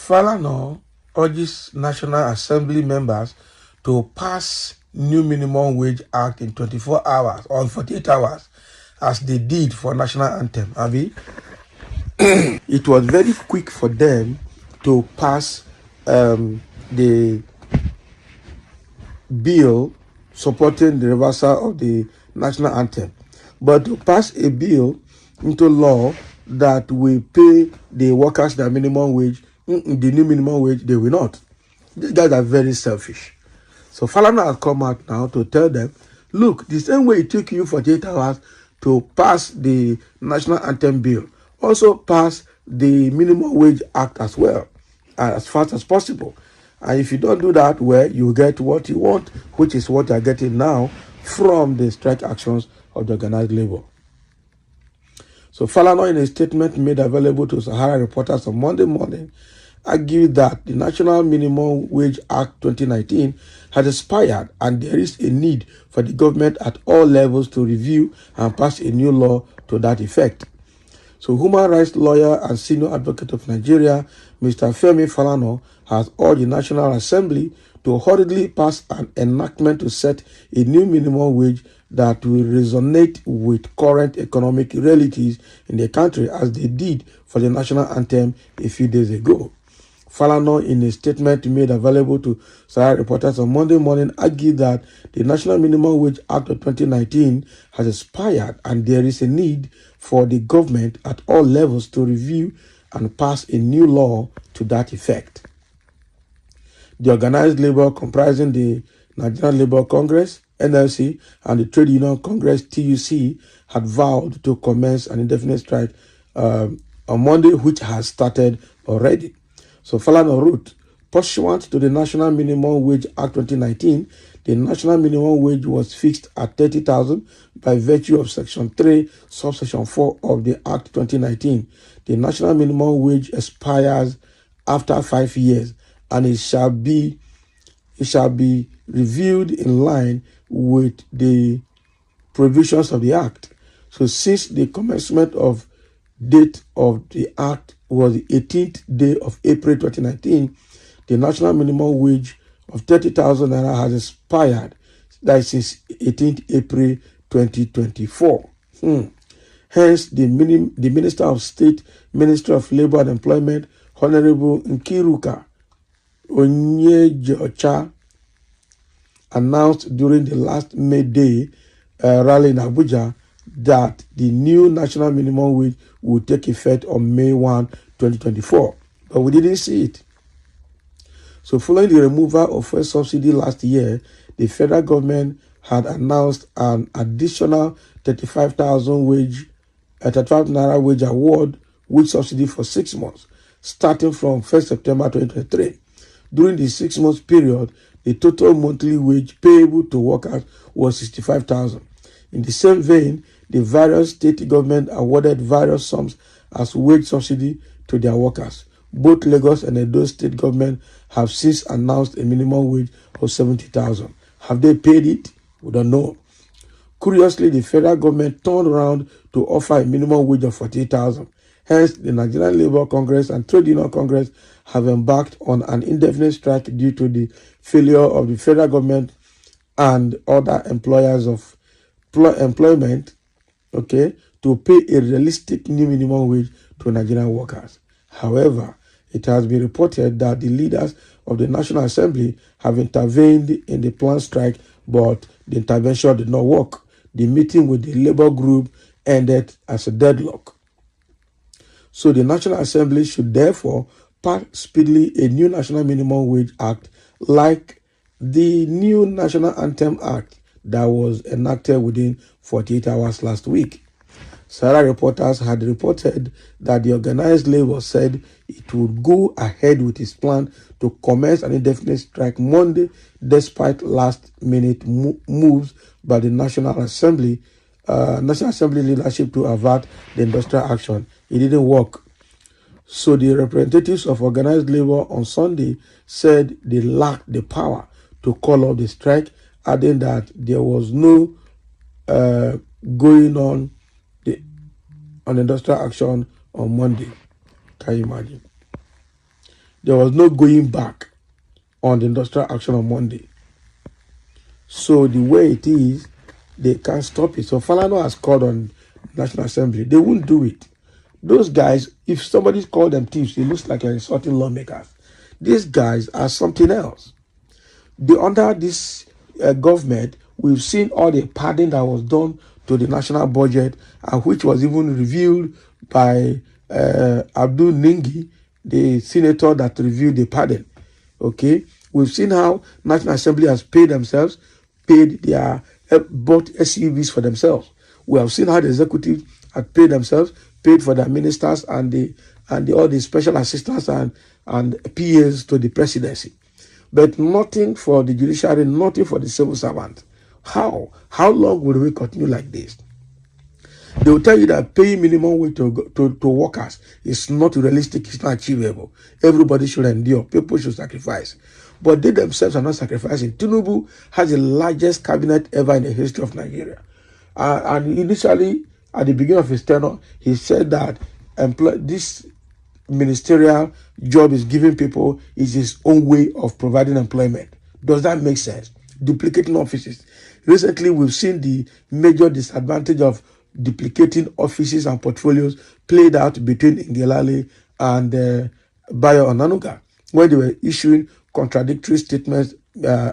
Falana urges National Assembly members to pass new minimum wage act in 24 hours or 48 hours as they did for national anthem. Abi, it was very quick for them to pass the bill supporting the reversal of the national anthem. But to pass a bill into law that will pay the workers their minimum wage, the new minimum wage, they will not. These guys are very selfish. So Falana has come out now to tell them, look, the same way it took you 48 hours to pass the national anthem bill, also pass the minimum wage act as well, as fast as possible. And if you don't do that, well, you get what you want, which is what you're getting now from the strike actions of the organized labor. So Falana, in a statement made available to Sahara reporters on Monday morning, argued that the National Minimum Wage Act 2019 has expired and there is a need for the government at all levels to review and pass a new law to that effect. So human rights lawyer and senior advocate of Nigeria, Mr. Femi Falana, has urged the National Assembly to hurriedly pass an enactment to set a new minimum wage that will resonate with current economic realities in the country as they did for the national anthem a few days ago. Falana, in a statement made available to Sahara reporters on Monday morning, argued that the National Minimum Wage Act of 2019 has expired and there is a need for the government at all levels to review and pass a new law to that effect. The organized labor, comprising the Nigerian Labour Congress, NLC, and the Trade Union Congress, TUC, had vowed to commence an indefinite strike on Monday, which has started already. So Falana wrote, pursuant to the National Minimum Wage Act 2019, the national minimum wage was fixed at 30,000 by virtue of Section 3, Subsection 4 of the Act 2019. The national minimum wage expires after 5 years, and it shall be reviewed in line with the provisions of the Act. So since the commencement of date of the Act was the 18th day of April 2019, the national minimum wage of 30,000 naira has expired. That is since 18th April 2024. Hence, the Minister of State, Ministry of Labor and Employment, Honorable Nkiruka Onyejocha, announced during the last May Day rally in Abuja that the new national minimum wage will take effect on May 1, 2024. But we didn't see it. So following the removal of fuel subsidy last year, the federal government had announced an additional 35,000 naira wage award with subsidy for 6 months, starting from 1st September 2023. During the 6 months period, the total monthly wage payable to workers was 65,000. In the same vein, the various state governments awarded various sums as wage subsidy to their workers. Both Lagos and Edo state government have since announced a minimum wage of 70,000. Have they paid it? We don't know. Curiously, the federal government turned around to offer a minimum wage of 48,000. Hence, the Nigerian Labour Congress and Trade Union Congress have embarked on an indefinite strike due to the failure of the federal government and other employers of employment, to pay a realistic new minimum wage to Nigerian workers. However, it has been reported that the leaders of the National Assembly have intervened in the planned strike, but the intervention did not work. The meeting with the labor group ended as a deadlock. So the National Assembly should therefore pass speedily a new National Minimum Wage Act like the new National Anthem Act that was enacted within 48 hours last week. Sahara reporters had reported that the organized labor said it would go ahead with its plan to commence an indefinite strike Monday, despite last-minute moves by the National Assembly leadership to avert the industrial action. It didn't work. So the representatives of organized labor on Sunday said they lacked the power to call off the strike, adding that there was no going on industrial action on Monday. Can you imagine? there was no going back on the industrial action on Monday. So the way it is, they can't stop it. So Falana has called on National Assembly. They won't do it. Those guys, if somebody called them thieves, it looks like you're insulting lawmakers. These guys are something else. Under this government, we've seen all the padding that was done to the national budget, and which was even revealed by Abdul Ningi, the senator that reviewed the padding. Okay, we've seen how National Assembly has paid themselves, paid their bought SUVs for themselves. We have seen how the executive had paid themselves, paid for their ministers and all the special assistants and PAs to the presidency. But nothing for the judiciary, nothing for the civil servant. How? How long will we continue like this? They will tell you that paying minimum wage to workers is not realistic, it's not achievable. Everybody should endure, people should sacrifice. But they themselves are not sacrificing. Tinubu has the largest cabinet ever in the history of Nigeria. And initially, at the beginning of his tenure, he said that this ministerial job is giving people is his own way of providing employment. Does that make sense? Duplicating offices. Recently, we've seen the major disadvantage of duplicating offices and portfolios played out between Ngelale and Bayo Onanuga, when they were issuing contradictory statements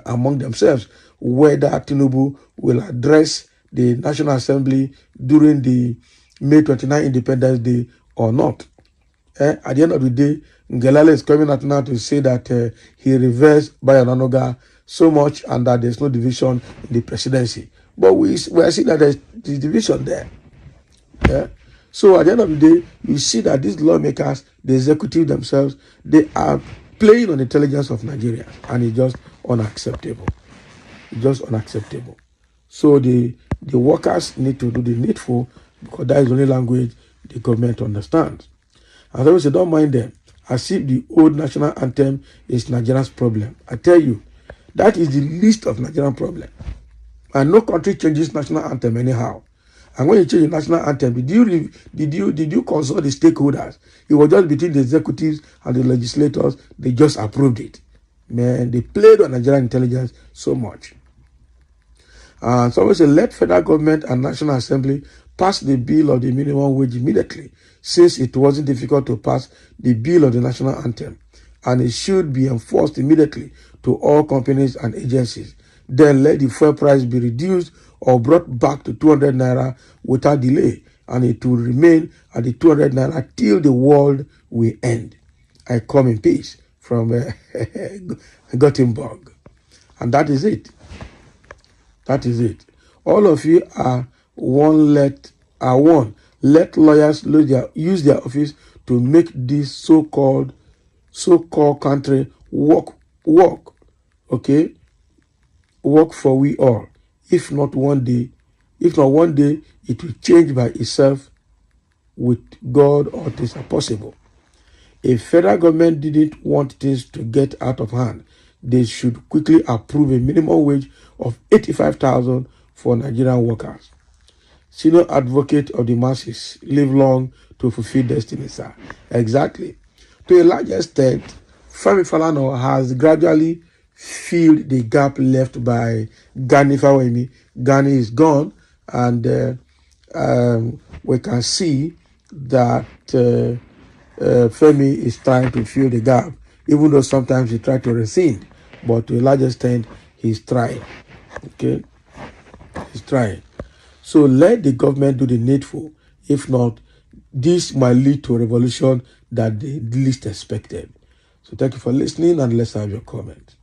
among themselves, whether Tinubu will address the National Assembly during the May 29 Independence Day or not. At the end of the day, Ngelale is coming out now to say that he reversed Bayo Onanuga so much and that there's no division in the presidency. But we are seeing that there's division there. Yeah? So at the end of the day, you see that these lawmakers, the executive themselves, they are playing on the intelligence of Nigeria, and it's just unacceptable. It's just unacceptable. So the workers need to do the needful, because that is the only language the government understands. And so we say, don't mind them, as if the old national anthem is Nigeria's problem. I tell you, that is the least of Nigerian problem. And no country changes national anthem anyhow. And when you change the national anthem, did you consult the stakeholders? It was just between the executives and the legislators. They just approved it. Man, they played on Nigerian intelligence so much. And so we say, let federal government and National Assembly pass the bill of the minimum wage immediately, since it wasn't difficult to pass the bill of the national anthem, and it should be enforced immediately to all companies and agencies. Then let the fuel price be reduced or brought back to 200 naira without delay, and it will remain at the 200 naira till the world will end. I come in peace from Gothenburg. And that is it. That is it. All of you are one. Let lawyers use their office to make this so-called country work. Okay? Work for we all. If not one day, it will change by itself with God, or it is impossible. If federal government didn't want things to get out of hand, they should quickly approve a minimum wage of 85,000 for Nigerian workers. Senior advocate of the masses, live long to fulfill destiny, sir. Exactly. To a large extent, Falana has gradually filled the gap left by Gani Fawemi. Gani is gone, and we can see that Femi is trying to fill the gap, even though sometimes he tries to rescind, but to a large extent, he's trying. Okay? He's trying. So let the government do the needful. If not, this might lead to a revolution that they least expected. So thank you for listening, and let's have your comment.